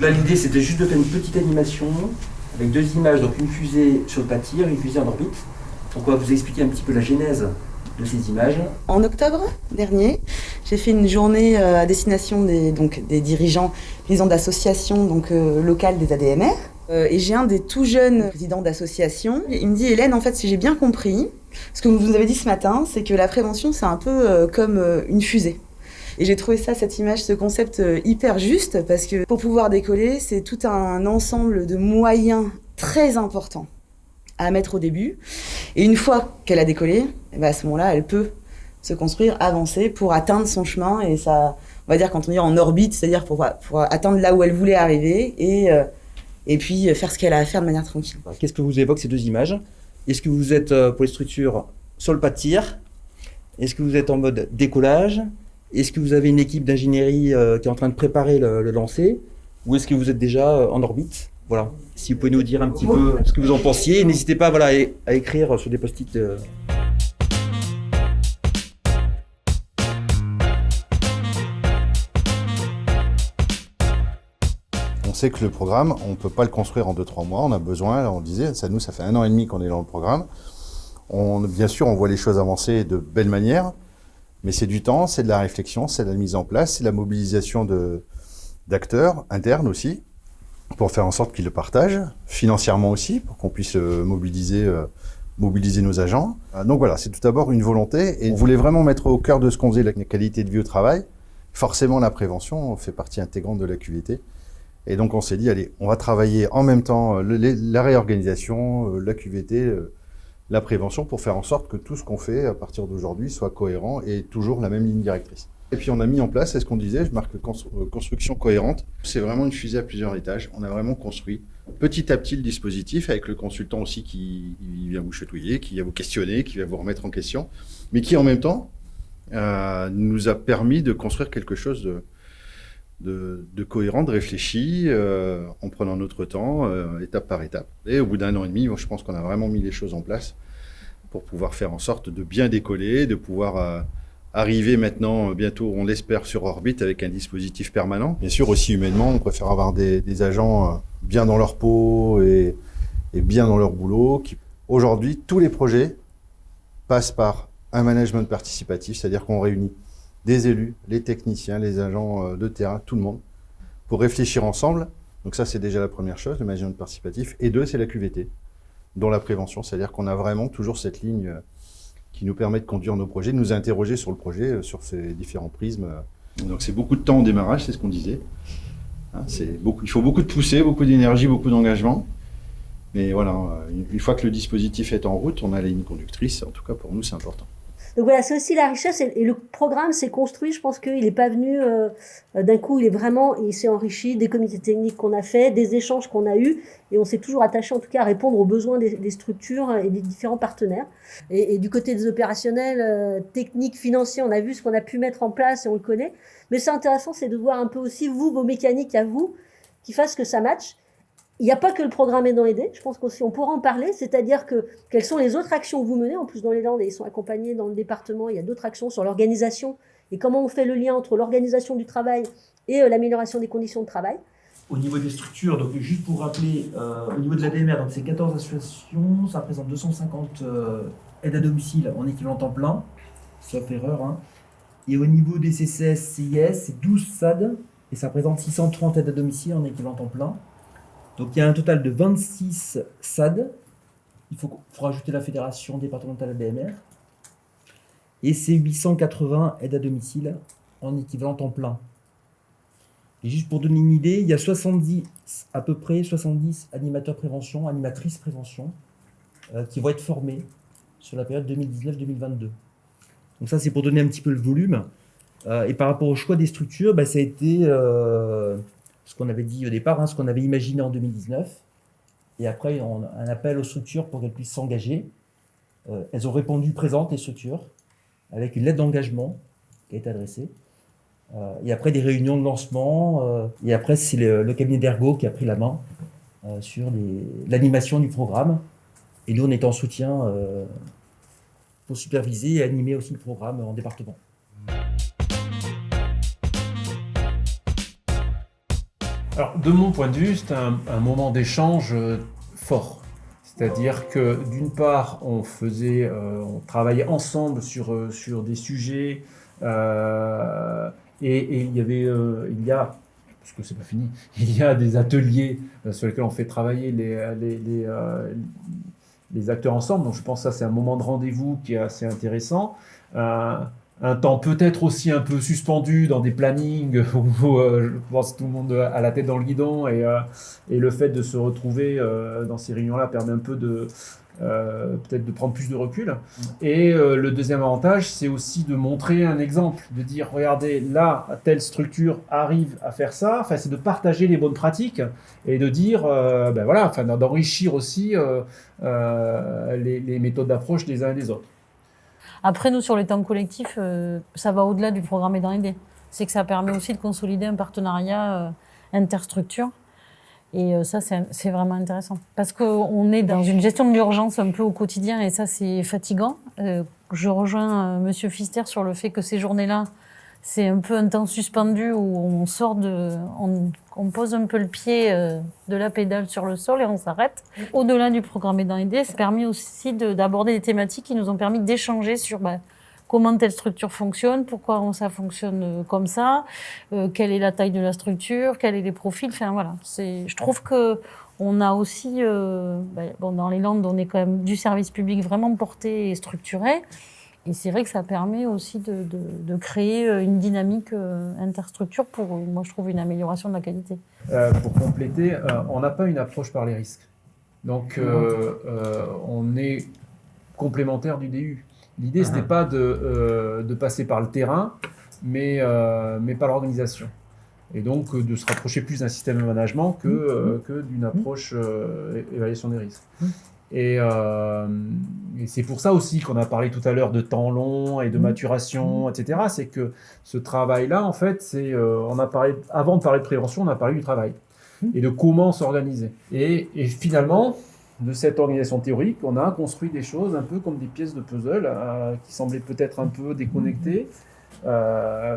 Là, l'idée, c'était juste de faire une petite animation avec deux images, donc une fusée sur le pas de tir et une fusée en orbite. Donc on va vous expliquer un petit peu la genèse de ces images. En octobre dernier, j'ai fait une journée à destination des dirigeants, présidents d'associations locales des ADMR. Et j'ai un des tout jeunes présidents d'association. Il me dit, Hélène, en fait, si j'ai bien compris, ce que vous nous avez dit ce matin, c'est que la prévention, c'est un peu comme une fusée. Et j'ai trouvé cette image, ce concept hyper juste, parce que pour pouvoir décoller, c'est tout un ensemble de moyens très importants à mettre au début. Et une fois qu'elle a décollé, à ce moment-là, elle peut se construire, avancer pour atteindre son chemin. Et ça, on va dire, quand on dit en orbite, c'est-à-dire pour atteindre là où elle voulait arriver et puis faire ce qu'elle a à faire de manière tranquille. Qu'est-ce que vous évoquent ces deux images ? Est-ce que vous êtes pour les structures sur le pas de tir ? Est-ce que vous êtes en mode décollage ? Est-ce que vous avez une équipe d'ingénierie qui est en train de préparer le lancer ? Ou est-ce que vous êtes déjà en orbite ? Voilà. Si vous pouvez nous dire un petit peu ce que vous en pensiez, n'hésitez pas à écrire sur des post-it. On sait que le programme, on ne peut pas le construire en 2-3 mois. On a besoin, on disait, ça fait 1 an et demi qu'on est dans le programme. Bien sûr, on voit les choses avancer de belle manière, mais c'est du temps, c'est de la réflexion, c'est de la mise en place, c'est de la mobilisation d'acteurs internes aussi, pour faire en sorte qu'ils le partagent, financièrement aussi, pour qu'on puisse mobiliser nos agents. Donc voilà, c'est tout d'abord une volonté, et on voulait vraiment mettre au cœur de ce qu'on faisait la qualité de vie au travail. Forcément, la prévention fait partie intégrante de la QVT. Et donc on s'est dit, allez, on va travailler en même temps la réorganisation, la QVT, la prévention, pour faire en sorte que tout ce qu'on fait à partir d'aujourd'hui soit cohérent et toujours la même ligne directrice. Et puis on a mis en place, c'est ce qu'on disait, je marque construction cohérente. C'est vraiment une fusée à plusieurs étages. On a vraiment construit petit à petit le dispositif avec le consultant aussi qui vient vous chatouiller, qui vient vous questionner, qui va vous remettre en question, mais qui en même temps nous a permis de construire quelque chose de cohérent, de réfléchi, en prenant notre temps, étape par étape. Et au bout d'1 an et demi, je pense qu'on a vraiment mis les choses en place pour pouvoir faire en sorte de bien décoller, de pouvoir arriver maintenant, bientôt, on l'espère, sur orbite avec un dispositif permanent. Bien sûr, aussi humainement, on préfère avoir des agents bien dans leur peau et bien dans leur boulot. Aujourd'hui, tous les projets passent par un management participatif, c'est-à-dire qu'on réunit des élus, les techniciens, les agents de terrain, tout le monde, pour réfléchir ensemble. Donc ça, c'est déjà la première chose, le management participatif. Et 2, c'est la QVT, dont la prévention, c'est-à-dire qu'on a vraiment toujours cette ligne qui nous permet de conduire nos projets, de nous interroger sur le projet, sur ces différents prismes. Donc c'est beaucoup de temps au démarrage, c'est ce qu'on disait. Il faut beaucoup de poussée, beaucoup d'énergie, beaucoup d'engagement. Mais voilà, une fois que le dispositif est en route, on a la ligne conductrice. En tout cas, pour nous, c'est important. Donc voilà, c'est aussi la richesse, et le programme s'est construit, je pense qu'il n'est pas venu d'un coup, il s'est enrichi des comités techniques qu'on a fait, des échanges qu'on a eus, et on s'est toujours attaché en tout cas à répondre aux besoins des structures et des différents partenaires. Et du côté des opérationnels, techniques, financiers, on a vu ce qu'on a pu mettre en place et on le connaît, mais c'est intéressant, c'est de voir un peu aussi vos mécaniques à vous, qui fassent que ça matche. Il n'y a pas que le programme Aidant Aider, je pense qu'on pourra en parler, c'est-à-dire quelles sont les autres actions que vous menez, en plus dans les Landes, et ils sont accompagnés dans le département, il y a d'autres actions sur l'organisation, et comment on fait le lien entre l'organisation du travail et l'amélioration des conditions de travail. Au niveau des structures, donc juste pour rappeler, au niveau de l'ADMR, donc c'est 14 associations, ça représente 250 aides à domicile en équivalent temps plein, sauf erreur, hein. Et au niveau des CCS, CIS, c'est 12 SAD, et ça représente 630 aides à domicile en équivalent temps plein. Donc il y a un total de 26 SAD, il faut rajouter la fédération départementale ADMR, et c'est 880 aides à domicile en équivalent temps plein. Et juste pour donner une idée, il y a à peu près 70 animateurs prévention, animatrices prévention, qui vont être formés sur la période 2019-2022. Donc ça, c'est pour donner un petit peu le volume. Et par rapport au choix des structures, ça a été ce qu'on avait dit au départ, ce qu'on avait imaginé en 2019. Et après, on a un appel aux structures pour qu'elles puissent s'engager. Elles ont répondu présentes, les structures, avec une lettre d'engagement qui a été adressée. Et après, des réunions de lancement. Et après, c'est le cabinet d'Ergo qui a pris la main sur l'animation du programme. Et nous, on est en soutien pour superviser et animer aussi le programme en département. Alors, de mon point de vue, c'est un moment d'échange fort. C'est-à-dire que d'une part, on travaillait ensemble sur des sujets et il y a, parce que c'est pas fini, il y a des ateliers sur lesquels on fait travailler les acteurs ensemble. Donc je pense que ça c'est un moment de rendez-vous qui est assez intéressant. Un temps peut-être aussi un peu suspendu dans des plannings où je pense que tout le monde a la tête dans le guidon et le fait de se retrouver dans ces réunions-là permet un peu peut-être de prendre plus de recul. Et le deuxième avantage, c'est aussi de montrer un exemple, de dire regardez, là, telle structure arrive à faire ça. Enfin, c'est de partager les bonnes pratiques et de dire, ben voilà, enfin, d'enrichir aussi les méthodes d'approche des uns et des autres. Après, nous, sur les temps collectifs, ça va au-delà du programme Aidant Aider. C'est que ça permet aussi de consolider un partenariat interstructure. Et ça, c'est vraiment intéressant. Parce qu'on est dans une gestion de l'urgence un peu au quotidien et ça, c'est fatigant. Je rejoins Monsieur Pfister sur le fait que ces journées-là, c'est un peu un temps suspendu où on sort on pose un peu le pied de la pédale sur le sol et on s'arrête. Au-delà du programme Aidant Aider, ça a permis aussi d'aborder des thématiques qui nous ont permis d'échanger sur comment telle structure fonctionne, pourquoi ça fonctionne comme ça, quelle est la taille de la structure, quels sont les profils. Enfin voilà, je trouve que on a aussi, dans les Landes, on est quand même du service public vraiment porté et structuré. Et c'est vrai que ça permet aussi de créer une dynamique interstructure pour, moi je trouve, une amélioration de la qualité. Pour compléter, on n'a pas une approche par les risques. Donc on est complémentaire du DU. L'idée, ce n'était pas de passer par le terrain, mais par l'organisation. Et donc de se rapprocher plus d'un système de management que d'une approche évaluation des risques. Et c'est pour ça aussi qu'on a parlé tout à l'heure de temps long et de maturation, etc. C'est que ce travail-là, en fait, avant de parler de prévention, on a parlé du travail et de comment s'organiser. Et finalement, de cette organisation théorique, on a construit des choses un peu comme des pièces de puzzle qui semblaient peut-être un peu déconnectées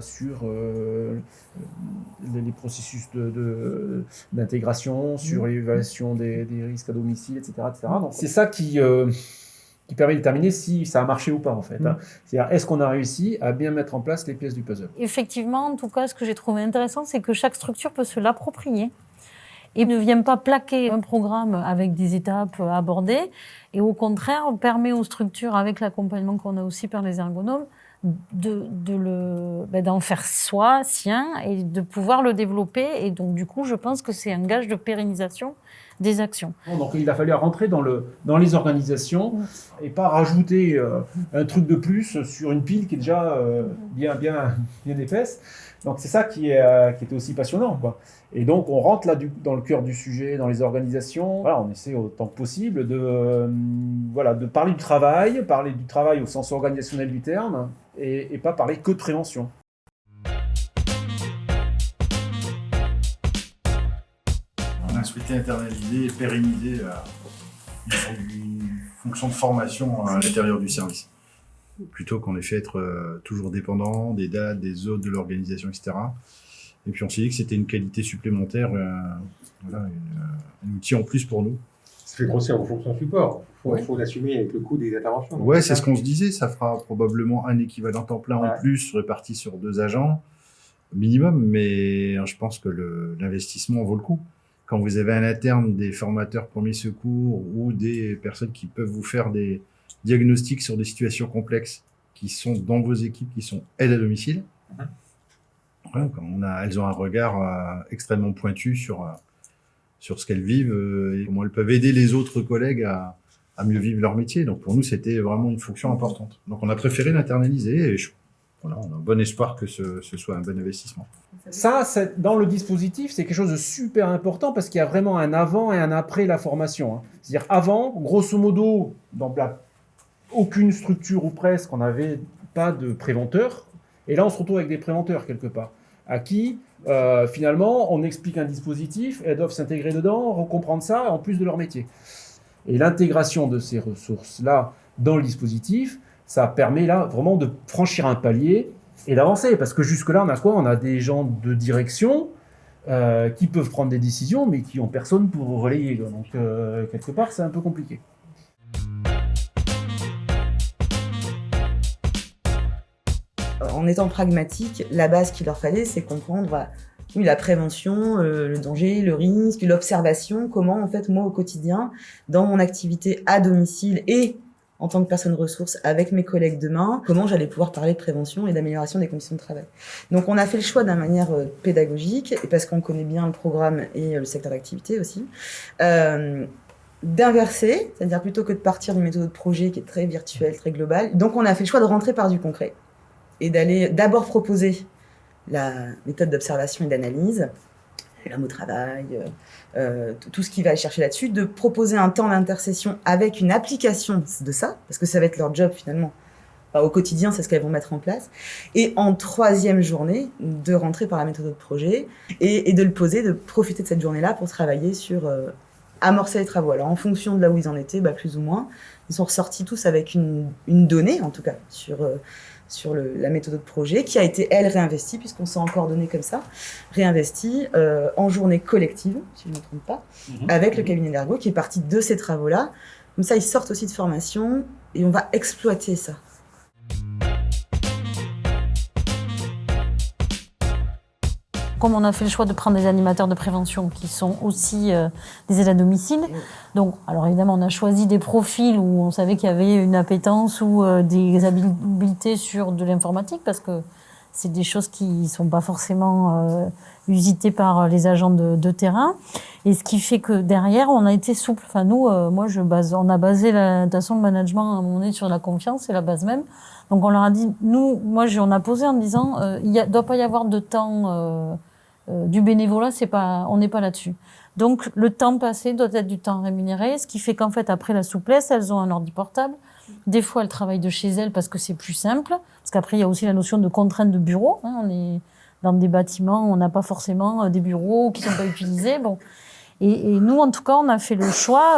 sur les processus d'intégration, sur l'évaluation des risques à domicile, etc. Donc c'est ça qui permet de déterminer si ça a marché ou pas en fait. C'est-à-dire est-ce qu'on a réussi à bien mettre en place les pièces du puzzle. Effectivement, en tout cas, ce que j'ai trouvé intéressant, c'est que chaque structure peut se l'approprier et ne vient pas plaquer un programme avec des étapes abordées. Et au contraire, on permet aux structures, avec l'accompagnement qu'on a aussi par les ergonomes, d'en faire sien et de pouvoir le développer. Et donc, du coup, je pense que c'est un gage de pérennisation des actions. Donc, il a fallu rentrer dans les organisations et pas rajouter un truc de plus sur une pile qui est déjà bien épaisse. Donc, c'est ça qui était aussi passionnant, quoi. Et donc, on rentre là dans le cœur du sujet, dans les organisations. Voilà, on essaie autant que possible de parler du travail au sens organisationnel du terme, et pas parler que de prévention. On a souhaité internaliser et pérenniser une fonction de formation à l'intérieur du service. Plutôt qu'en effet être toujours dépendant des dates, des autres, de l'organisation, etc. Et puis on s'est dit que c'était une qualité supplémentaire, un outil en plus pour nous. Ça fait grossir vos fonctions support. Il faut l'assumer avec le coût des interventions. Ouais, c'est ce qu'on se disait. Ça fera probablement un équivalent temps plein en plus réparti sur 2 agents minimum, mais je pense que l'investissement vaut le coup. Quand vous avez un interne, des formateurs premiers secours ou des personnes qui peuvent vous faire des diagnostics sur des situations complexes qui sont dans vos équipes, qui sont aides à domicile, voilà, elles ont un regard extrêmement pointu sur ce qu'elles vivent et comment elles peuvent aider les autres collègues à mieux vivre leur métier. Donc pour nous, c'était vraiment une fonction importante. Donc on a préféré l'internaliser et on a bon espoir que ce soit un bon investissement. Ça, dans le dispositif, c'est quelque chose de super important parce qu'il y a vraiment un avant et un après la formation. C'est-à-dire avant, grosso modo, dans aucune structure ou presque, on n'avait pas de préventeur. Et là, on se retrouve avec des préventeurs quelque part, à qui, finalement, on explique un dispositif, elles doivent s'intégrer dedans, recomprendre ça, en plus de leur métier. Et l'intégration de ces ressources-là dans le dispositif, ça permet là vraiment de franchir un palier et d'avancer. Parce que jusque-là, on a quoi ? On a des gens de direction qui peuvent prendre des décisions, mais qui n'ont personne pour relayer. Donc, quelque part, c'est un peu compliqué. En étant pragmatique, la base qu'il leur fallait, c'est comprendre oui, la prévention, le danger, le risque, l'observation, comment en fait moi au quotidien, dans mon activité à domicile et en tant que personne ressource avec mes collègues demain, comment j'allais pouvoir parler de prévention et d'amélioration des conditions de travail. Donc on a fait le choix d'une manière pédagogique, et parce qu'on connaît bien le programme et le secteur d'activité aussi, d'inverser, c'est-à-dire plutôt que de partir d'une méthode de projet qui est très virtuelle, très globale. Donc on a fait le choix de rentrer par du concret et d'aller d'abord proposer la méthode d'observation et d'analyse, l'homme au travail, tout ce qui va chercher là-dessus, de proposer un temps d'intercession avec une application de ça, parce que ça va être leur job finalement. Enfin, au quotidien, c'est ce qu'elles vont mettre en place. Et en 3e journée, de rentrer par la méthode de projet et de le poser, de profiter de cette journée-là pour travailler sur amorcer les travaux. Alors en fonction de là où ils en étaient, plus ou moins, ils sont ressortis tous avec une donnée, en tout cas, sur la méthode de projet, qui a été, elle, réinvestie, puisqu'on s'est encore donné comme ça, réinvestie en journée collective, si je ne me trompe pas, avec le cabinet d'ergo, qui est parti de ces travaux-là. Comme ça, ils sortent aussi de formation, et on va exploiter ça. Comme on a fait le choix de prendre des animateurs de prévention qui sont aussi des aides à domicile, donc alors évidemment on a choisi des profils où on savait qu'il y avait une appétence ou des habiletés sur de l'informatique, parce que c'est des choses qui sont pas forcément usitées par les agents de terrain, et ce qui fait que derrière on a été souple. Enfin nous, on a basé de toute façon le management à un moment donné sur la confiance, c'est la base même. Donc on leur a dit, on a posé en disant, doit pas y avoir de temps du bénévolat, on n'est pas là-dessus. Donc le temps passé doit être du temps rémunéré, ce qui fait qu'en fait après la souplesse, elles ont un ordi portable. Des fois elles travaillent de chez elles parce que c'est plus simple, parce qu'après il y a aussi la notion de contrainte de bureau. On est dans des bâtiments où on n'a pas forcément des bureaux qui sont pas utilisés. Bon, et nous en tout cas on a fait le choix.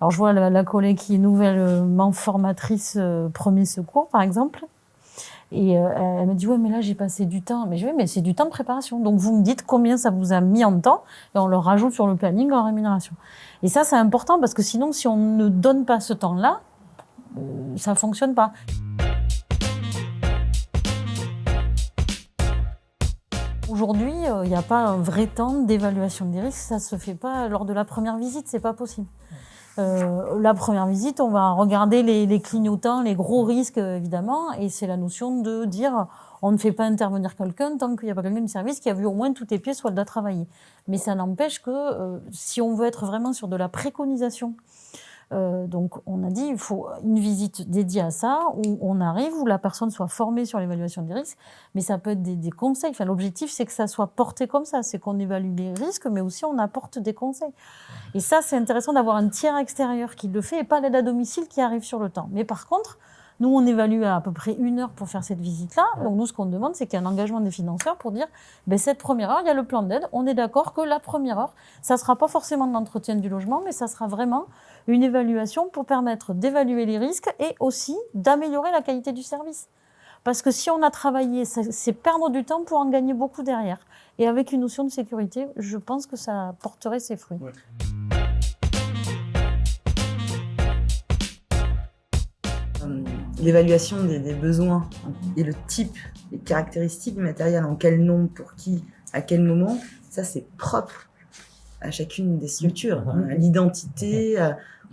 Alors je vois la collègue qui est nouvellement formatrice premier secours par exemple. Et elle me dit, ouais, mais là, j'ai passé du temps. Mais je dis, mais c'est du temps de préparation. Donc, vous me dites combien ça vous a mis en temps, et on le rajoute sur le planning en rémunération. Et ça, c'est important, parce que sinon, si on ne donne pas ce temps-là, ça fonctionne pas. Aujourd'hui, il n'y a pas un vrai temps d'évaluation des risques. Ça se fait pas lors de la première visite, c'est pas possible. La première visite, on va regarder les clignotants, les gros risques évidemment, et c'est la notion de dire on ne fait pas intervenir quelqu'un tant qu'il n'y a pas quelqu'un du service qui a vu au moins tous tes pieds soit de travailler. Mais ça n'empêche que si on veut être vraiment sur de la préconisation, donc on a dit il faut une visite dédiée à ça, où on arrive, où la personne soit formée sur l'évaluation des risques, mais ça peut être des conseils. Enfin, l'objectif c'est que ça soit porté comme ça, c'est qu'on évalue les risques, mais aussi on apporte des conseils. Et ça, c'est intéressant d'avoir un tiers extérieur qui le fait et pas l'aide à domicile qui arrive sur le temps. Mais par contre, nous, on évalue à peu près 1 heure pour faire cette visite-là. Donc nous, ce qu'on demande, c'est qu'il y ait un engagement des financeurs pour dire, cette première heure, il y a le plan d'aide. On est d'accord que la première heure, ça sera pas forcément de l'entretien du logement, mais ça sera vraiment une évaluation pour permettre d'évaluer les risques et aussi d'améliorer la qualité du service. Parce que si on a travaillé, c'est perdre du temps pour en gagner beaucoup derrière. Et avec une notion de sécurité, je pense que ça porterait ses fruits. Ouais. L'évaluation des besoins et le type, les caractéristiques du matériel, en quel nombre, pour qui, à quel moment, ça c'est propre à chacune des structures, à l'identité,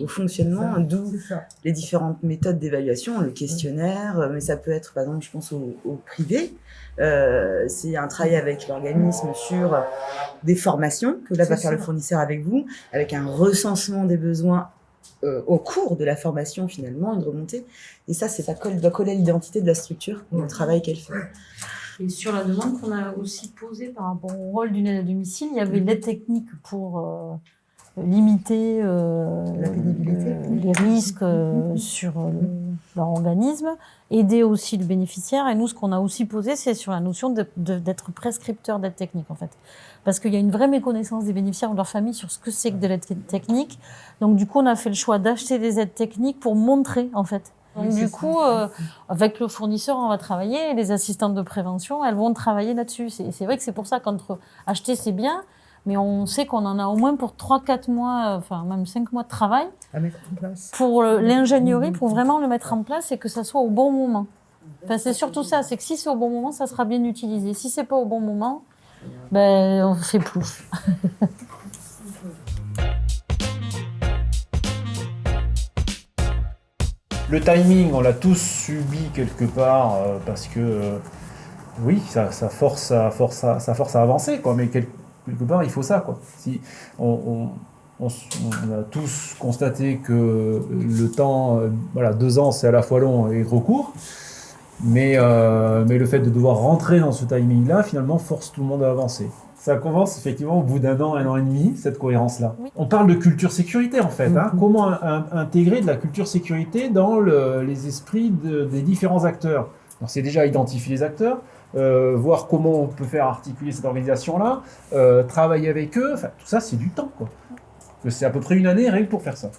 au fonctionnement, d'où les différentes méthodes d'évaluation, le questionnaire, mais ça peut être, par exemple, je pense au privé, c'est un travail avec l'organisme sur des formations que là va faire le fournisseur avec vous, avec un recensement des besoins au cours de la formation finalement, une remontée, et ça doit coller à l'identité de la structure, le travail qu'elle fait. Et sur la demande qu'on a aussi posée par rapport au rôle d'une aide à domicile, il y avait l'aide technique pour limiter la pénibilité, les risques sur leur organisme, aider aussi le bénéficiaire. Et nous, ce qu'on a aussi posé, c'est sur la notion d'être prescripteur d'aide technique, en fait. Parce qu'il y a une vraie méconnaissance des bénéficiaires ou de leur famille sur ce que c'est que de l'aide technique. Donc, du coup, on a fait le choix d'acheter des aides techniques pour montrer, en fait, Donc du coup, avec le fournisseur, on va travailler, les assistantes de prévention, elles vont travailler là-dessus. C'est vrai que c'est pour ça acheter, c'est bien, mais on sait qu'on en a au moins pour 3-4 mois, enfin même 5 mois de travail À mettre en place. pour l'ingénierie, pour vraiment le mettre en place et que ça soit au bon moment. Enfin, c'est surtout ça, c'est que si c'est au bon moment, ça sera bien utilisé. Si c'est pas au bon moment, ben on fait plouf. Le timing, on l'a tous subi quelque part parce que oui, ça force à avancer, quoi. Mais quelque part, il faut ça, quoi. Si on a tous constaté que le temps, 2 ans, c'est à la fois long et trop court. Mais le fait de devoir rentrer dans ce timing-là, finalement, force tout le monde à avancer. Ça commence effectivement au bout d'1 an, 1 an et demi, cette cohérence-là. Oui. On parle de culture sécurité en fait. Comment intégrer de la culture sécurité dans les esprits des différents acteurs. Donc, c'est déjà identifier les acteurs, voir comment on peut faire articuler cette organisation-là, travailler avec eux. Enfin, tout ça, c'est du temps, quoi. C'est à peu près 1 année rien que pour faire ça.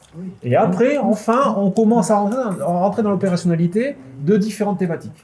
Et après, enfin, on commence à rentrer dans l'opérationnalité de différentes thématiques.